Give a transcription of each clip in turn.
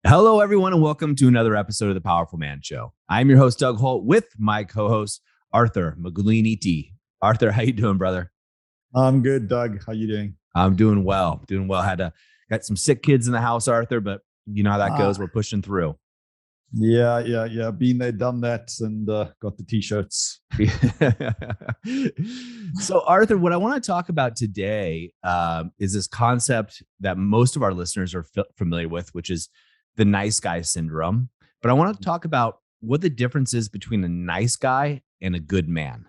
Hello, everyone, and welcome to another episode of the Powerful Man Show. I'm your host, Doug Holt, with my co-host, Arthur Maguliniti. Arthur, how you doing, brother? I'm good, Doug. How you doing? I'm doing well. Got some sick kids in the house, Arthur, but you know how that goes. We're pushing through. Yeah. Been there, done that, and got the t-shirts. So, Arthur, what I want to talk about today is this concept that most of our listeners are familiar with, which is the nice guy syndrome. But I want to talk about what the difference is between a nice guy and a good man.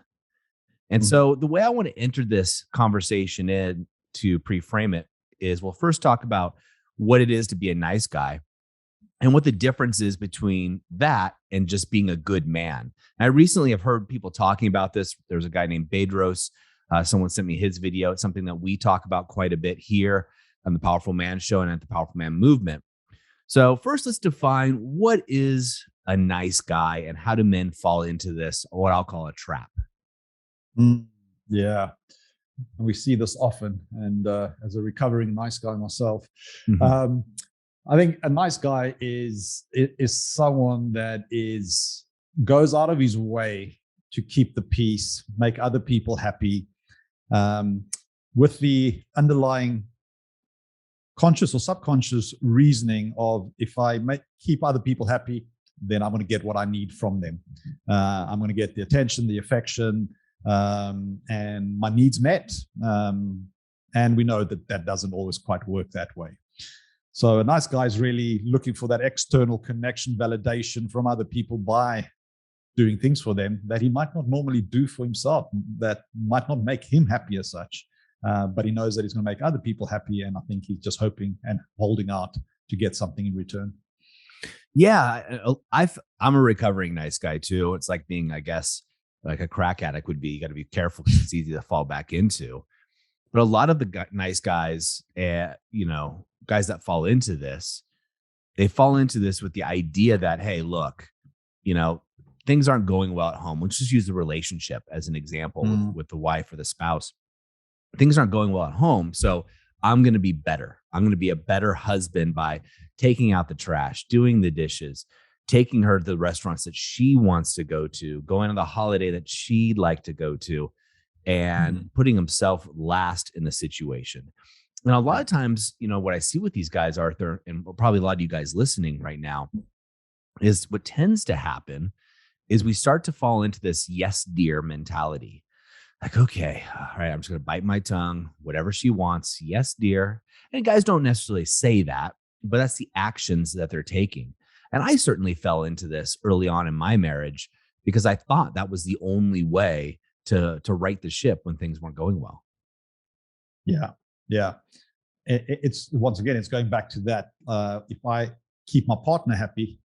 And so the way I want to enter this conversation in to pre-frame it is we'll first talk about what it is to be a nice guy and what the difference is between that and just being a good man. And I recently have heard people talking about this. There's a guy named Bedros. Someone sent me his video. It's something that we talk about quite a bit here on the Powerful Man Show and at the Powerful Man Movement. So first, let's define what is a nice guy and how do men fall into this, what I'll call a trap. Yeah, we see this often. And as a recovering nice guy myself, I think a nice guy is someone that goes out of his way to keep the peace, make other people happy, with the underlying conscious or subconscious reasoning of if I keep other people happy, then I'm going to get what I need from them. I'm going to get the attention, the affection, and my needs met. And we know that doesn't always quite work that way. So a nice guy is really looking for that external connection, validation from other people by doing things for them that he might not normally do for himself, that might not make him happy as such. But he knows that he's going to make other people happy. And I think he's just hoping and holding out to get something in return. Yeah, I'm a recovering nice guy too. It's like being, I guess, like a crack addict would be. You got to be careful because it's easy to fall back into. But a lot of the nice guys, guys that fall into this, they fall into this with the idea that, hey, look, things aren't going well at home. Let's just use the relationship as an example with the wife or the spouse. Things aren't going well at home. So I'm going to be better. I'm going to be a better husband by taking out the trash, doing the dishes, taking her to the restaurants that she wants to go to, going on the holiday that she'd like to go to, and putting himself last in the situation. And a lot of times, what I see with these guys, Arthur, and probably a lot of you guys listening right now, is what tends to happen is we start to fall into this yes, dear mentality. Like, okay, all right, I'm just going to bite my tongue, whatever she wants. Yes, dear. And guys don't necessarily say that, but that's the actions that they're taking. And I certainly fell into this early on in my marriage because I thought that was the only way to right the ship when things weren't going well. Yeah. It's once again, it's going back to that. If I keep my partner happy,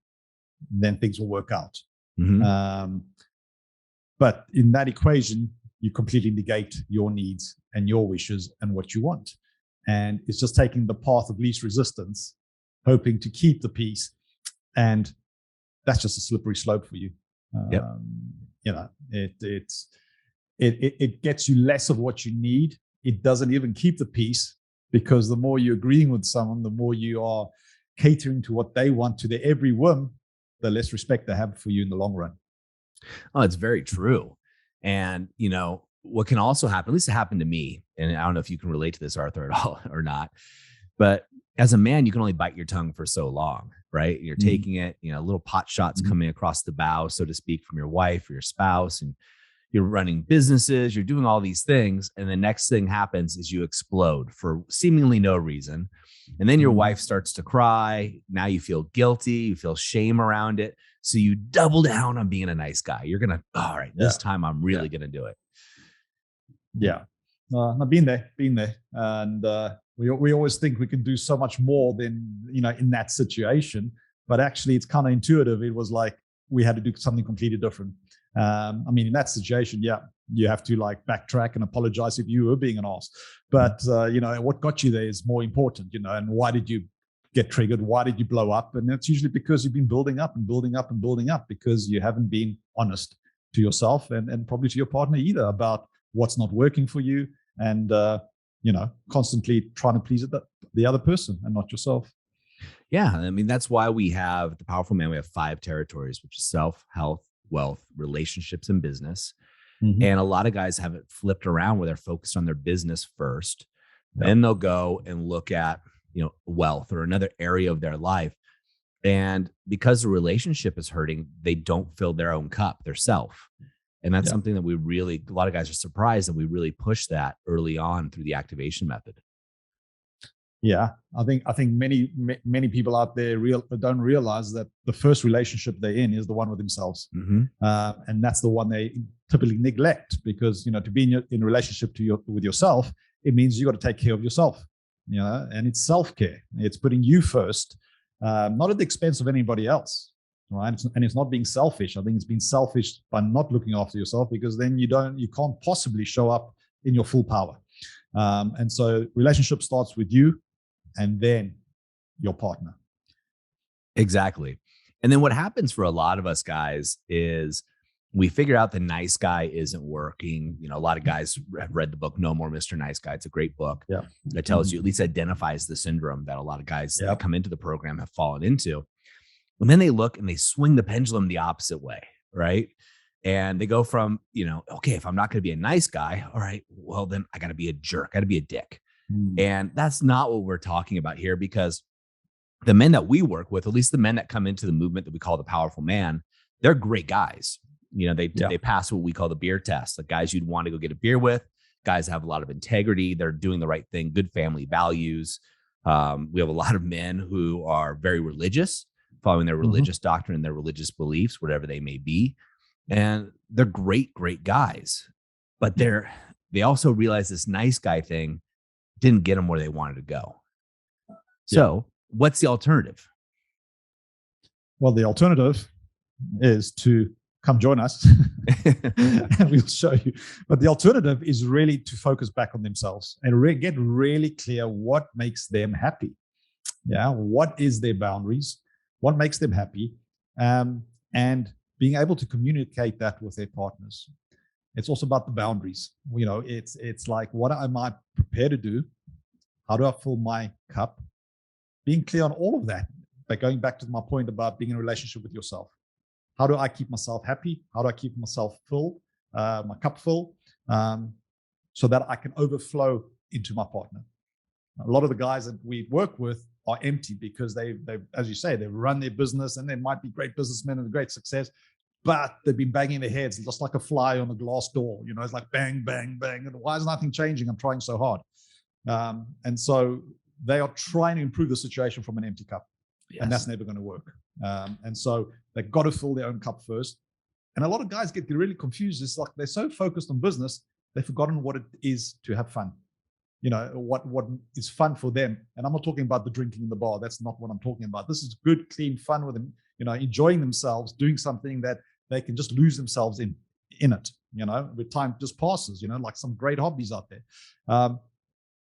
then things will work out. But in that equation, you completely negate your needs and your wishes and what you want. And it's just taking the path of least resistance, hoping to keep the peace. And that's just a slippery slope for you. It gets you less of what you need. It doesn't even keep the peace, because the more you're agreeing with someone, the more you are catering to what they want, to their every whim, the less respect they have for you in the long run. Oh, it's very true. And, what can also happen, at least it happened to me, and I don't know if you can relate to this, Arthur, at all or not, but as a man, you can only bite your tongue for so long, right? You're taking it, little pot shots coming across the bow, so to speak, from your wife or your spouse, and you're running businesses, you're doing all these things. And the next thing happens is you explode for seemingly no reason. And then your wife starts to cry. Now you feel guilty, you feel shame around it. So you double down on being a nice guy. You're going to, all right, this time I'm really going to do it. Yeah. I've been there. And we always think we can do so much more than, in that situation. But actually, it's counterintuitive. It was like we had to do something completely different. In that situation, you have to backtrack and apologize if you were being an ass. But, what got you there is more important, and why did you get triggered? Why did you blow up? And that's usually because you've been building up because you haven't been honest to yourself and probably to your partner either about what's not working for you, and constantly trying to please the other person and not yourself. Yeah. I mean, that's why we have the powerful man. We have 5 territories, which is self, health, wealth, relationships, and business. Mm-hmm. And a lot of guys have it flipped around where they're focused on their business first. Yep. Then they'll go and look at, wealth or another area of their life. And because the relationship is hurting, they don't fill their own cup, their self. And that's Yeah. something that a lot of guys are surprised that we really push that early on through the activation method. Yeah, I think many people out there don't realize that the first relationship they're in is the one with themselves, Mm-hmm. and that's the one they typically neglect, because to be in a relationship with yourself, it means you got to take care of yourself, and it's self care. It's putting you first, not at the expense of anybody else, right? And it's not being selfish. I think it's being selfish by not looking after yourself, because then you can't possibly show up in your full power. And so relationship starts with you, and then your partner. Exactly. And then what happens for a lot of us guys is we figure out the nice guy isn't working. A lot of guys have read the book No More Mr. Nice Guy. It's a great book Yeah. that tells you, at least identifies the syndrome that a lot of guys that come into the program have fallen into. And then they look and they swing the pendulum the opposite way, right? And they go from, okay, if I'm not going to be a nice guy, all right, well, then I got to be a jerk. I got to be a dick. And that's not what we're talking about here, because the men that we work with, at least the men that come into the movement that we call the powerful man, they're great guys. They pass what we call the beer test, like guys you'd want to go get a beer with, guys that have a lot of integrity. They're doing the right thing, good family values. We have a lot of men who are very religious, following their religious doctrine and their religious beliefs, whatever they may be. And they're great, great guys. But they also realize this nice guy thing didn't get them where they wanted to go. So what's the alternative? Well, the alternative is to come join us and we'll show you. But the alternative is really to focus back on themselves and get really clear what makes them happy. Yeah. What is their boundaries? What makes them happy? And being able to communicate that with their partners. It's also about the boundaries. It's like, what am I prepared to do? How do I fill my cup? Being clear on all of that, but going back to my point about being in a relationship with yourself. How do I keep myself happy? How do I keep myself full, my cup full, so that I can overflow into my partner? A lot of the guys that we work with are empty because they, as you say, they run their business and they might be great businessmen and great success, but they've been banging their heads just like a fly on a glass door. It's like bang, bang, bang. And why is nothing changing? I'm trying so hard. And so they are trying to improve the situation from an empty cup. Yes. And that's never going to work. And so they've got to fill their own cup first. And a lot of guys get really confused. It's like they're so focused on business, they've forgotten what it is to have fun. What is fun for them. And I'm not talking about the drinking in the bar. That's not what I'm talking about. This is good, clean fun with them, enjoying themselves, doing something that they can just lose themselves in it, with time just passes, like some great hobbies out there.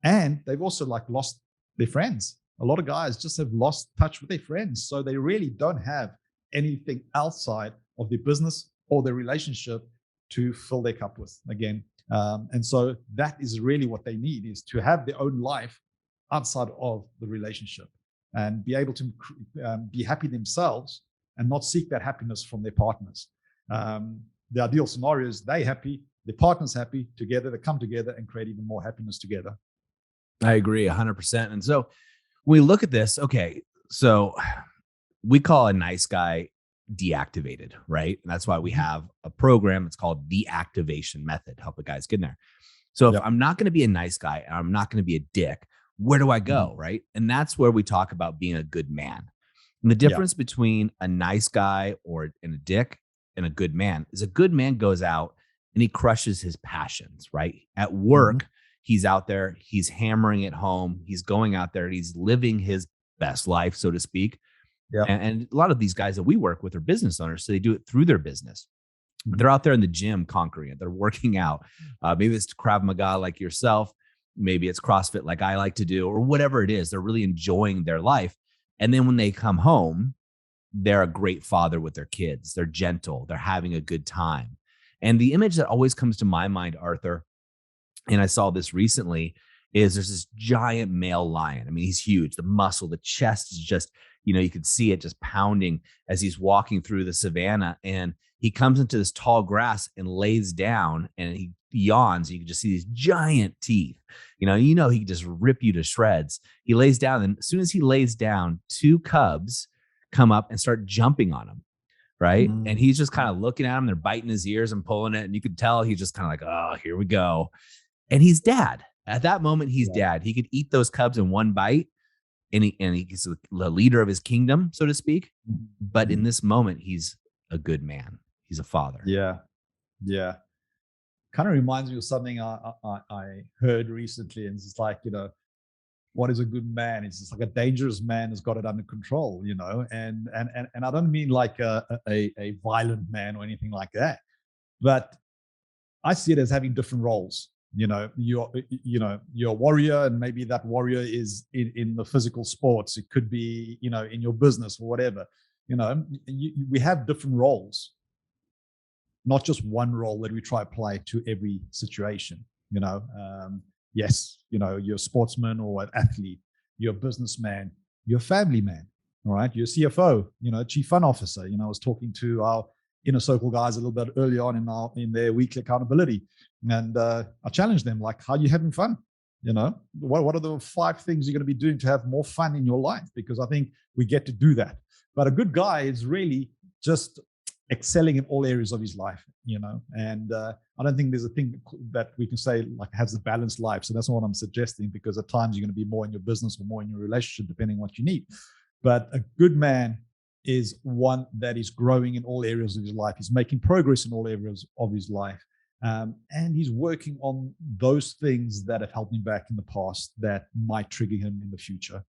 And they've also lost their friends. A lot of guys just have lost touch with their friends. So they really don't have anything outside of their business or their relationship to fill their cup with again. And so that is really what they need, is to have their own life outside of the relationship and be able to be happy themselves and not seek that happiness from their partners. The ideal scenario is they happy, their partner's happy, together they come together and create even more happiness together. I agree 100%. And so when we look at this, okay, so we call a nice guy deactivated, right? And that's why we have a program that's called the activation method, help the guys get in there. So if I'm not going to be a nice guy and I'm not going to be a dick, where do I go? Right. And that's where we talk about being a good man. And the difference between a nice guy and a dick and a good man is a good man goes out and he crushes his passions, right? At work, he's out there, he's hammering it home. He's going out there, he's living his best life, so to speak. And a lot of these guys that we work with are business owners, so they do it through their business. They're out there in the gym conquering it. They're working out. Maybe it's Krav Maga like yourself. Maybe it's CrossFit like I like to do, or whatever it is. They're really enjoying their life. And then when they come home, they're a great father with their kids. They're gentle. They're having a good time. And the image that always comes to my mind, Arthur, and I saw this recently, is there's this giant male lion. I mean, he's huge. The muscle, the chest is just, you could see it just pounding as he's walking through the savannah. And he comes into this tall grass and lays down and he yawns. You can just see these giant teeth. He can just rip you to shreds. He lays down, and as soon as he lays down, two cubs come up and start jumping on him. Right. And he's just kind of looking at him. They're biting his ears and pulling it. And you could tell he's just kind of like, oh, here we go. And he's dad. At that moment, he's dad. He could eat those cubs in one bite, and he's the leader of his kingdom, so to speak. But in this moment, he's a good man. He's a father. Yeah. Yeah. Kind of reminds me of something I heard recently. And it's just like, what is a good man? It's just like a dangerous man has got it under control, and I don't mean like a violent man or anything like that, but I see it as having different roles. You're a warrior, and maybe that warrior is in the physical sports. It could be, in your business or whatever. We have different roles, not just one role that we try to play to every situation. Yes, you're a sportsman or an athlete, you're a businessman, you're a family man, all right? You're a CFO, chief fund officer. I was talking to our inner circle guys a little bit early on in their weekly accountability, and I challenged them, like, how are you having fun? What are the 5 things you're going to be doing to have more fun in your life? Because I think we get to do that. But a good guy is really just excelling in all areas of his life, and I don't think there's a thing that we can say like has a balanced life. So that's not what I'm suggesting, because at times you're going to be more in your business or more in your relationship, depending on what you need. But a good man is one that is growing in all areas of his life. He's making progress in all areas of his life. And he's working on those things that have held him back in the past that might trigger him in the future,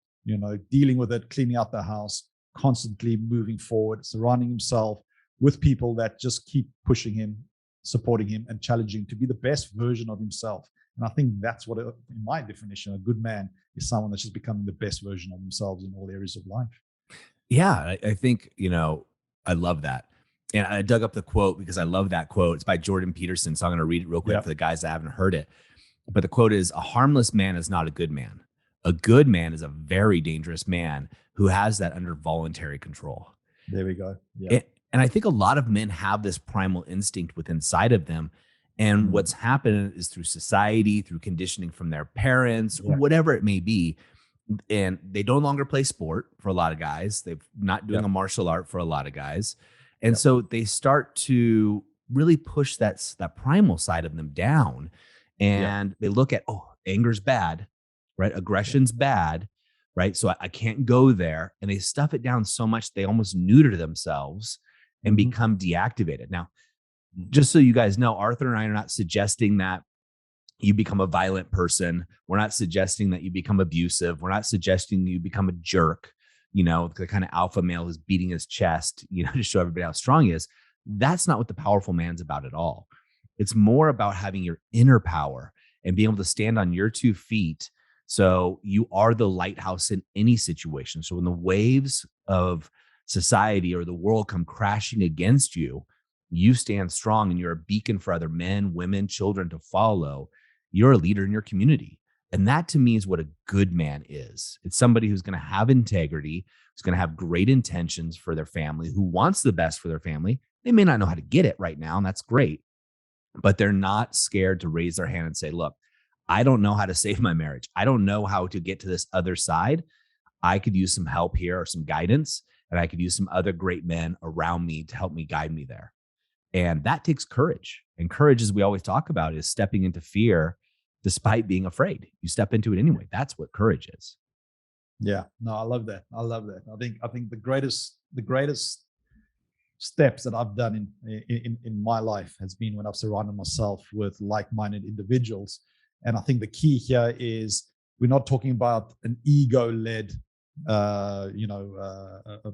dealing with it, cleaning out the house, constantly moving forward, surrounding himself with people that just keep pushing him, supporting him, and challenging him to be the best version of himself. And I think that's what, in my definition, a good man is someone that's just becoming the best version of themselves in all areas of life. Yeah, I think, I love that. And I dug up the quote because I love that quote. It's by Jordan Peterson. So I'm going to read it real quick for the guys that haven't heard it. But the quote is, a harmless man is not a good man. A good man is a very dangerous man who has that under voluntary control. There we go. Yeah. And I think a lot of men have this primal instinct within inside of them. And what's happened is through society, through conditioning from their parents, whatever it may be. And they no longer play sport for a lot of guys. They're not doing a martial art for a lot of guys. And so they start to really push that primal side of them down. And they look at, anger's bad, right? Aggression's bad, right? So I can't go there. And they stuff it down so much, they almost neuter themselves and become deactivated. Now, just so you guys know, Arthur and I are not suggesting that you become a violent person. We're not suggesting that you become abusive. We're not suggesting you become a jerk, the kind of alpha male who's beating his chest, to show everybody how strong he is. That's not what the powerful man's about at all. It's more about having your inner power and being able to stand on your 2 feet. So you are the lighthouse in any situation. So when the waves of society or the world come crashing against you, you stand strong and you're a beacon for other men, women, children to follow. You're a leader in your community. And that to me is what a good man is. It's somebody who's going to have integrity, who's going to have great intentions for their family, who wants the best for their family. They may not know how to get it right now, and that's great, but they're not scared to raise their hand and say, look, I don't know how to save my marriage. I don't know how to get to this other side. I could use some help here or some guidance, and I could use some other great men around me to help me guide me there. And that takes courage. And courage, as we always talk about, is stepping into fear despite being afraid. You step into it anyway. That's what courage is. Yeah, no, I love that. I think the greatest steps that I've done in my life has been when I've surrounded myself with like-minded individuals. And I think the key here is we're not talking about an ego-led, a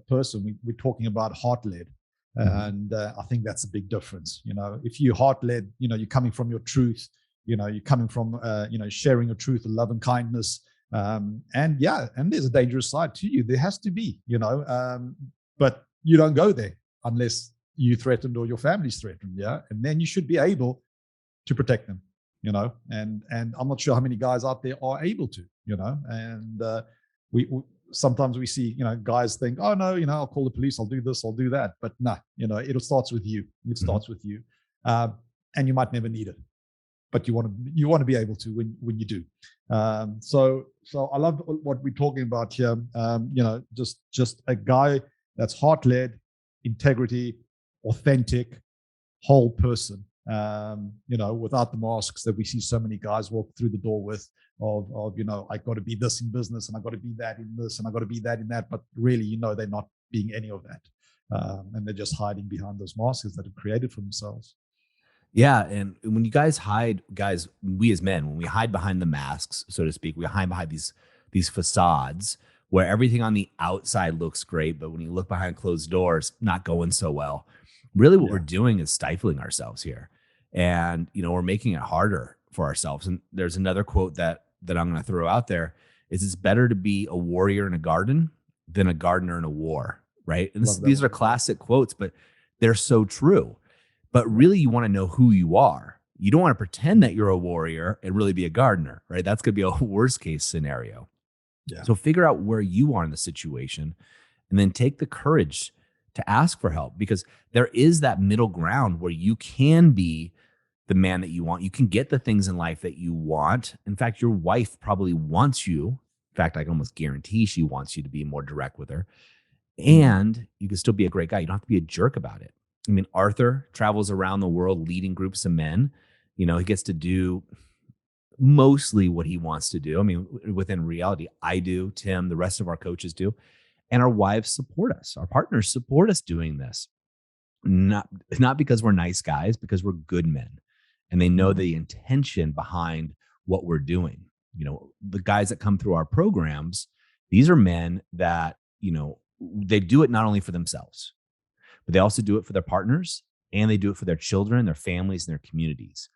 person. We're talking about heart-led. And I think that's a big difference. If you're heart-led, you're coming from your truth, you're coming from, sharing your truth and love and kindness. And there's a dangerous side to you. There has to be, but you don't go there unless you threatened or your family's threatened. Yeah. And then you should be able to protect them. and I'm not sure how many guys out there are able to, and we sometimes we see, guys think, oh no, I'll call the police, I'll do this, I'll do that, but nah, it starts with you. It Mhm. starts with you, uh, and you might never need it, but you want to be able to when you do. So I love what we're talking about here. Just a guy that's heart led, integrity, authentic, whole person. Without the masks that we see so many guys walk through the door with, of I got to be this in business, and I got to be that in this, and I got to be that in that, but really, they're not being any of that, and they're just hiding behind those masks that have created for themselves. Yeah, and when you guys hide, guys, we as men, when we hide behind the masks, so to speak, we hide behind these facades where everything on the outside looks great, but when you look behind closed doors, not going so well. Really, what we're Yeah, doing is stifling ourselves here, and we're making it harder for ourselves. And there's another quote that I'm going to throw out there: is it's better to be a warrior in a garden than a gardener in a war, right? And love that these are one. classic quotes, but they're so true. But Yeah, really, you want to know who you are. You don't want to pretend that you're a warrior and really be a gardener, right? That's going to be a worst case scenario. yeah, So figure out where you are in the situation and then take the courage to ask for help, because there is that middle ground where you can be the man that you want. You can get the things in life that you want. In fact, your wife probably wants you. In fact, I can almost guarantee she wants you to be more direct with her, mm, and you can still be a great guy. You don't have to be a jerk about it. I mean, Arthur travels around the world leading groups of men. He gets to do mostly what he wants to do. I mean, within reality, I do, Tim, the rest of our coaches do, and our wives support us. Our partners support us doing this. Not because we're nice guys, because we're good men, and they know mm, the intention behind what we're doing. The guys that come through our programs, these are men that they do it not only for themselves, but they also do it for their partners, and they do it for their children, their families, and their communities.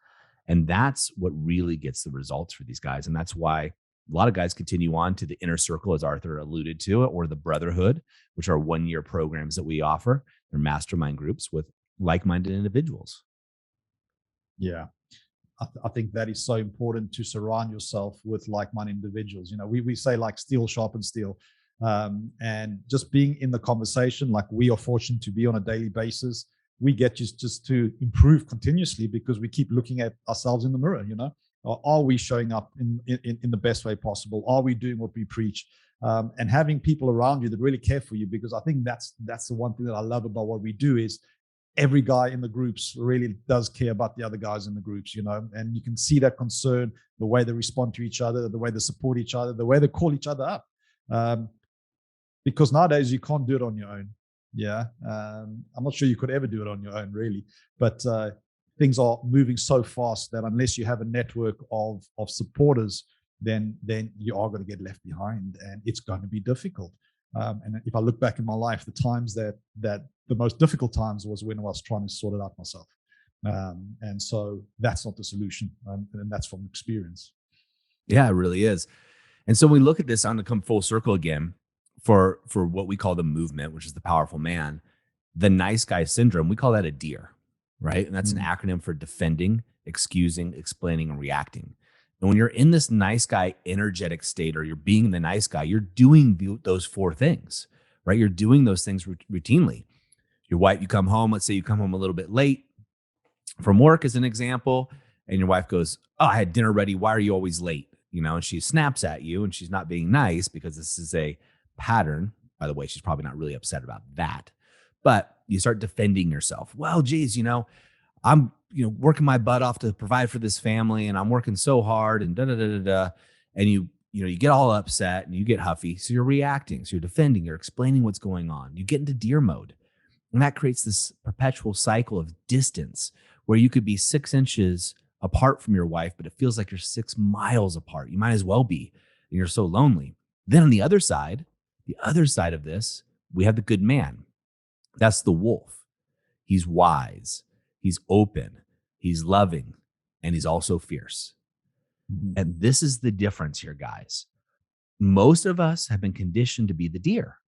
And that's what really gets the results for these guys. And that's why a lot of guys continue on to the inner circle, as Arthur alluded to, or the brotherhood, which are 1 year programs that we offer. They're mastermind groups with like minded individuals. yeah. I think that is so important, to surround yourself with like-minded individuals. We say like steel sharpens steel, and just being in the conversation, like we are fortunate to be on a daily basis. We get just to improve continuously because we keep looking at ourselves in the mirror. Are we showing up in the best way possible? Are we doing what we preach? And having people around you that really care for you, because I think that's the one thing that I love about what we do is every guy in the groups really does care about the other guys in the groups, and you can see that concern, the way they respond to each other, the way they support each other, the way they call each other up. Um, because nowadays you can't do it on your own. Yeah. I'm not sure you could ever do it on your own, really. But things are moving so fast that unless you have a network of supporters, then you are going to get left behind, and it's going to be difficult. And if I look back in my life, the times that the most difficult times was when I was trying to sort it out myself. And so that's not the solution, and that's from experience. Yeah, it really is. And so when we look at this, on to come full circle again for what we call the movement, which is the powerful man, the nice guy syndrome, we call that a deer, right? And that's an Mm, acronym for defending, excusing, explaining, and reacting. And when you're in this nice guy energetic state, or you're being the nice guy, you're doing those four things, right? You're doing those things routinely. Your wife, you come home, let's say you come home a little bit late from work, as an example, and your wife goes, "Oh, I had dinner ready. Why are you always late?" And she snaps at you, and she's not being nice, because this is a pattern. By the way, she's probably not really upset about that. But you start defending yourself. Well, geez, I'm working my butt off to provide for this family, and I'm working so hard, and da da da da da. And you get all upset and you get huffy. So you're reacting. So you're defending, you're explaining what's going on. You get into deer mode. And that creates this perpetual cycle of distance where you could be 6 inches apart from your wife, but it feels like you're 6 miles apart. You might as well be. And you're so lonely. Then on the other side of this, we have the good man. That's the wolf. He's wise, he's open, he's loving, and he's also fierce. mhm, And this is the difference here, guys. Most of us have been conditioned to be the deer,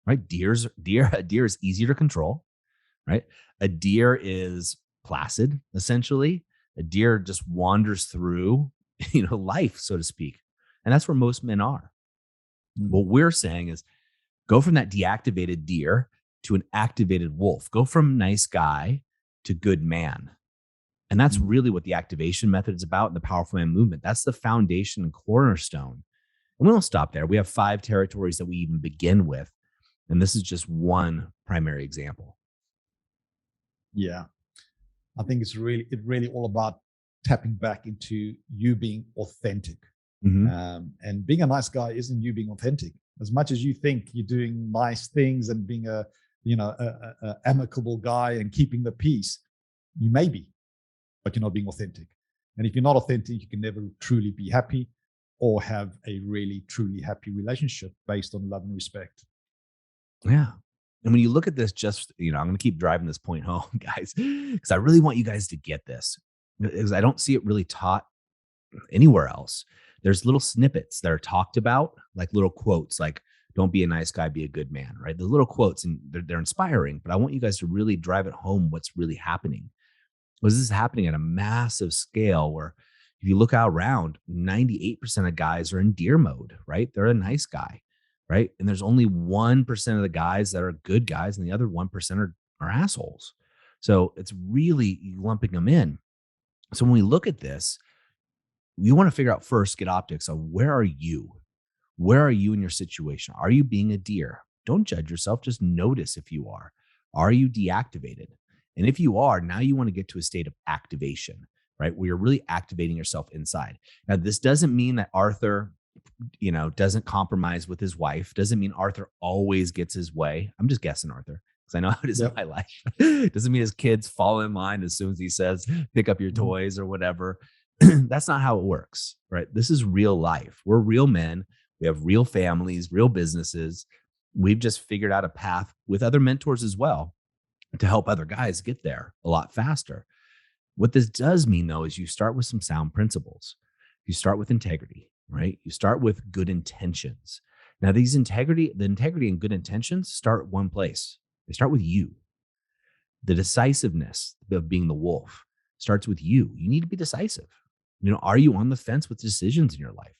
right? A deer is easier to control, right? A deer is placid, essentially. A deer just wanders through, life, so to speak. And that's where most men are. Mm. What we're saying is go from that deactivated deer to an activated wolf. Go from nice guy to good man. And that's Mm. really what the activation method is about in the powerful man movement. That's the foundation and cornerstone. And we don't stop there. We have 5 territories that we even begin with. And this is just one primary example. Yeah. I think it's really all about tapping back into you being authentic. Mm-hmm. And being a nice guy isn't you being authentic. As much as you think you're doing nice things and being a amicable guy and keeping the peace, you may be, but you're not being authentic. And if you're not authentic, you can never truly be happy or have a really truly happy relationship based on love and respect. Yeah. And when you look at this, I'm going to keep driving this point home, guys, because I really want you guys to get this, because I don't see it really taught anywhere else. There's little snippets that are talked about, like little quotes, like, don't be a nice guy, be a good man, right? The little quotes, and they're inspiring, but I want you guys to really drive it home what's really happening. Was this is happening at a massive scale where if you look out around, 98% of guys are in deer mode, right? They're a nice guy, right? And there's only 1% of the guys that are good guys, and the other 1% are assholes. So it's really lumping them in. So when we look at this, we want to figure out first, get optics of where are you? Where are you in your situation? Are you being a deer? Don't judge yourself. Just notice if you are. Are you deactivated? And if you are, now you want to get to a state of activation, right? Where you're really activating yourself inside. Now, this doesn't mean that Arthur, doesn't compromise with his wife. Doesn't mean Arthur always gets his way. I'm just guessing, Arthur, because I know how it is in Yep. my life. Doesn't mean his kids fall in line as soon as he says, pick up your toys or whatever. That's not how it works, right? This is real life. We're real men. We have real families, real businesses. We've just figured out a path with other mentors as well to help other guys get there a lot faster. What this does mean, though, is you start with some sound principles. You start with integrity, right? You start with good intentions. Now, the integrity and good intentions start one place. They start with you. The decisiveness of being the wolf starts with you. You need to be decisive. Are you on the fence with decisions in your life?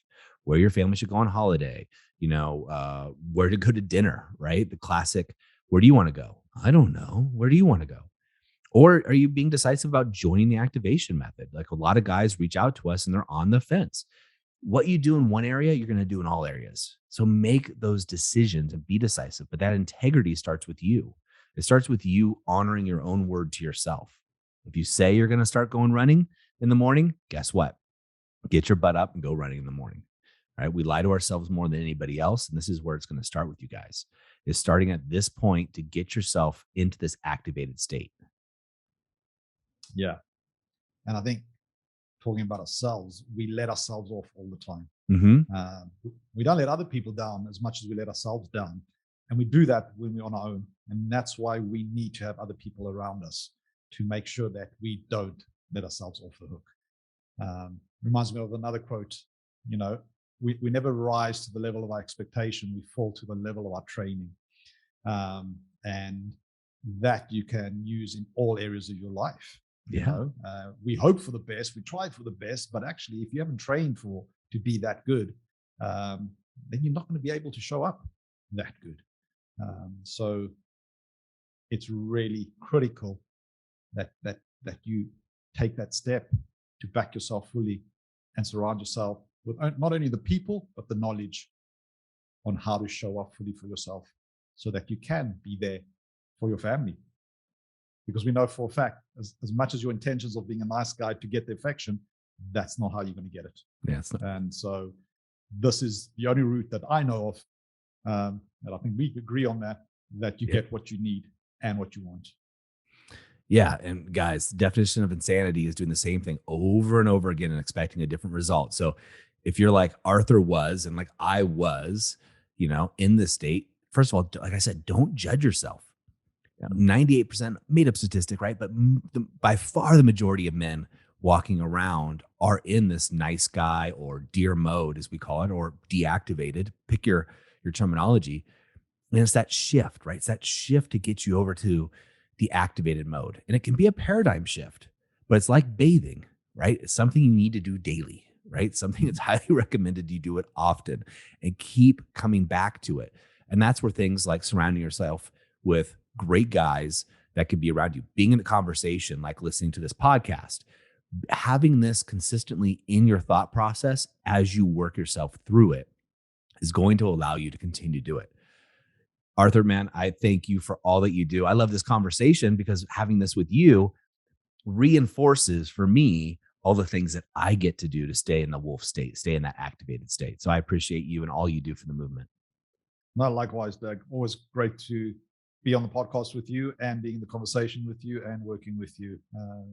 Where your family should go on holiday, where to go to dinner, right? The classic, where do you want to go? I don't know. Where do you want to go? Or are you being decisive about joining the activation method? Like a lot of guys reach out to us and they're on the fence. What you do in one area, you're going to do in all areas. So make those decisions and be decisive. But that integrity starts with you. It starts with you honoring your own word to yourself. If you say you're going to start going running in the morning, guess what? Get your butt up and go running in the morning. Right? We lie to ourselves more than anybody else. And this is where it's going to start with you guys, is starting at this point to get yourself into this activated state. Yeah. And I think talking about ourselves, we let ourselves off all the time. Mm-hmm. We don't let other people down as much as we let ourselves down. And we do that when we're on our own. And that's why we need to have other people around us to make sure that we don't let ourselves off the hook. Reminds me of another quote, we never rise to the level of our expectation, we fall to the level of our training. And that you can use in all areas of your life. We hope for the best, we try for the best, but actually, if you haven't trained to be that good, then you're not going to be able to show up that good. So it's really critical that you take that step to back yourself fully and surround yourself with not only the people, but the knowledge on how to show up fully for yourself so that you can be there for your family. Because we know for a fact, as much as your intentions of being a nice guy to get the affection, that's not how you're going to get it. Yeah, it's not. And so this is the only route that I know of. And I think we agree on that you get what you need and what you want. Yeah. And guys, the definition of insanity is doing the same thing over and over again and expecting a different result. So if you're like Arthur was, and like I was, in this state, first of all, like I said, don't judge yourself. 98% made up statistic, right? But by far the majority of men walking around are in this nice guy or deer mode, as we call it, or deactivated. Pick your terminology. And it's that shift, right? It's that shift to get you over to the activated mode. And it can be a paradigm shift, but it's like bathing. right? It's something you need to do daily, right? Something that's highly recommended you do it often and keep coming back to it. And that's where things like surrounding yourself with great guys that could be around you, being in the conversation, like listening to this podcast, having this consistently in your thought process as you work yourself through it is going to allow you to continue to do it. Arthur, man, I thank you for all that you do. I love this conversation because having this with you reinforces for me all the things that I get to do to stay in the wolf state, stay in that activated state. So I appreciate you and all you do for the movement. No, likewise, Doug. Always great to be on the podcast with you and being in the conversation with you and working with you.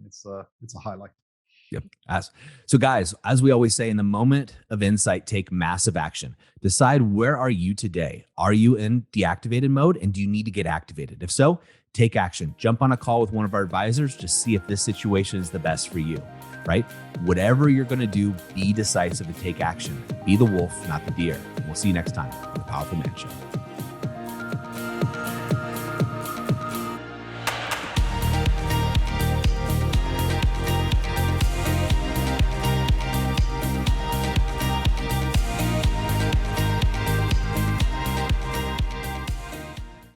It's a highlight. Yep. So guys, as we always say, in the moment of insight, take massive action. Decide, where are you today? Are you in deactivated mode, and do you need to get activated? If so, take action. Jump on a call with one of our advisors to see if this situation is the best for you, right? Whatever you're going to do, be decisive and take action. Be the wolf, not the deer. We'll see you next time on The Powerful Man Show.